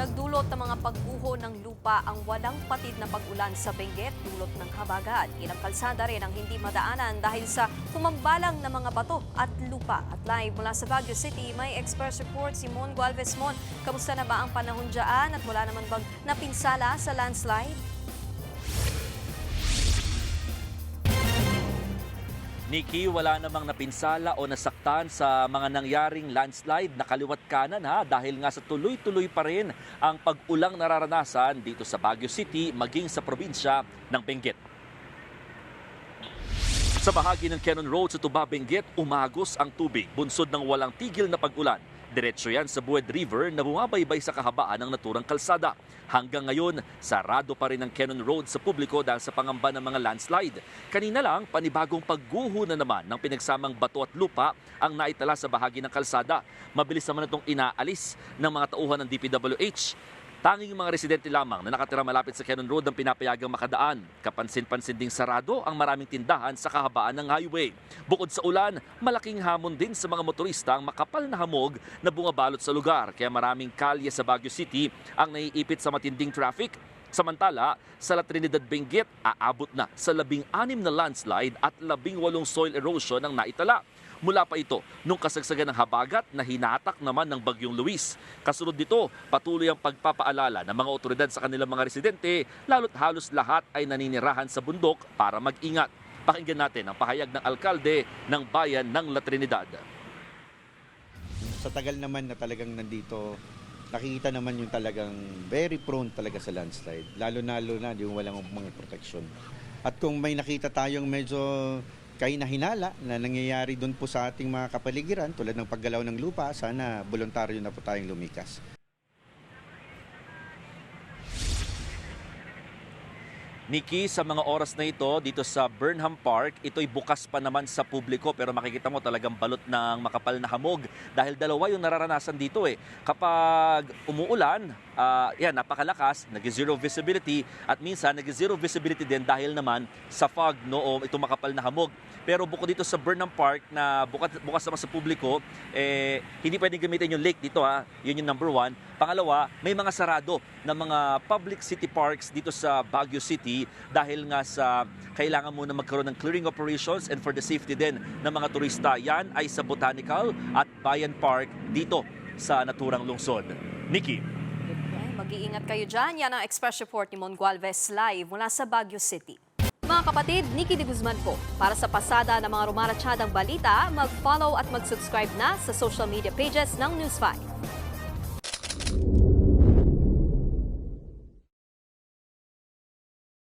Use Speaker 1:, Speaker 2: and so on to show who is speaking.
Speaker 1: Nagdulot ng mga pagguho ng lupa ang walang patid na pag-ulan sa Benguet, dulot ng habagat. Ilang kalsada rin ang hindi madaanan dahil sa humambalang na mga bato at lupa. At live mula sa Baguio City, may Express Report si Mon Gualvez. Mon, kamusta na ba ang panahon dyan at wala naman bang napinsala sa landslide?
Speaker 2: Nikki, wala namang napinsala o nasaktan sa mga nangyaring landslide na kaliwat kanan dahil nga sa tuloy-tuloy pa rin ang pag-ulang nararanasan dito sa Baguio City maging sa probinsya ng Benguet. Sa bahagi ng Cannon Road sa Tuba, Benguet, umagos ang tubig, bunsod ng walang tigil na pag-ulan. Diretso yan sa Bued River na bumabaybay sa kahabaan ng naturang kalsada. Hanggang ngayon, sarado pa rin ang Cannon Road sa publiko dahil sa pangamba ng mga landslide. Kanina lang, panibagong pagguho na naman ng pinagsamang bato at lupa ang naitala sa bahagi ng kalsada. Mabilis naman itong inaalis ng mga tauhan ng DPWH. Tanging mga residente lamang na nakatira malapit sa Cannon Road ang pinapayagang makadaan. Kapansin-pansin ding sarado ang maraming tindahan sa kahabaan ng highway. Bukod sa ulan, malaking hamon din sa mga motorista ang makapal na hamog na bumabalot sa lugar. Kaya maraming kalye sa Baguio City ang naiipit sa matinding traffic. Samantala, sa La Trinidad, Benguet, aabot na sa 16 na landslide at 18 soil erosion ang naitala. Mula pa ito nung kasagsagan ng habagat na hinatak naman ng Bagyong Luis. Kasunod dito, patuloy ang pagpapaalala ng mga otoridad sa kanilang mga residente, lalo't halos lahat ay naninirahan sa bundok para mag-ingat. Pakinggan natin ang pahayag ng alkalde ng bayan ng La Trinidad.
Speaker 3: Sa tagal naman na talagang nandito, nakikita naman yung talagang very prone talaga sa landslide. Lalo na yung walang mga protection. At kung may nakita tayong medyo kahinahinala na nangyayari doon po sa ating mga kapaligiran tulad ng paggalaw ng lupa, sana voluntaryo na po tayong lumikas.
Speaker 2: Nikki, sa mga oras na ito dito sa Burnham Park, ito'y bukas pa naman sa publiko pero makikita mo talagang balot ng makapal na hamog dahil dalawa yung nararanasan dito eh. Kapag umuulan, napakalakas, nag-zero visibility at minsan nag-zero visibility din dahil naman sa fog o itong makapal na hamog. Pero bukod dito sa Burnham Park na bukas naman sa publiko, hindi pwedeng gamitin yung lake dito Yun yung number one. Pangalawa, may mga sarado na mga public city parks dito sa Baguio City dahil nga sa kailangan muna magkaroon ng clearing operations and for the safety din ng mga turista. Yan ay sa Botanical at Bayan Park dito sa naturang lungsod. Nikki.
Speaker 1: Mag-iingat kayo dyan. Yan ang Express Report ni Mon Gualvez live mula sa Baguio City. Mga kapatid, Nikki de Guzman po. Para sa pasada ng mga rumaratsyadang balita, mag-follow at mag-subscribe na sa social media pages ng News 5.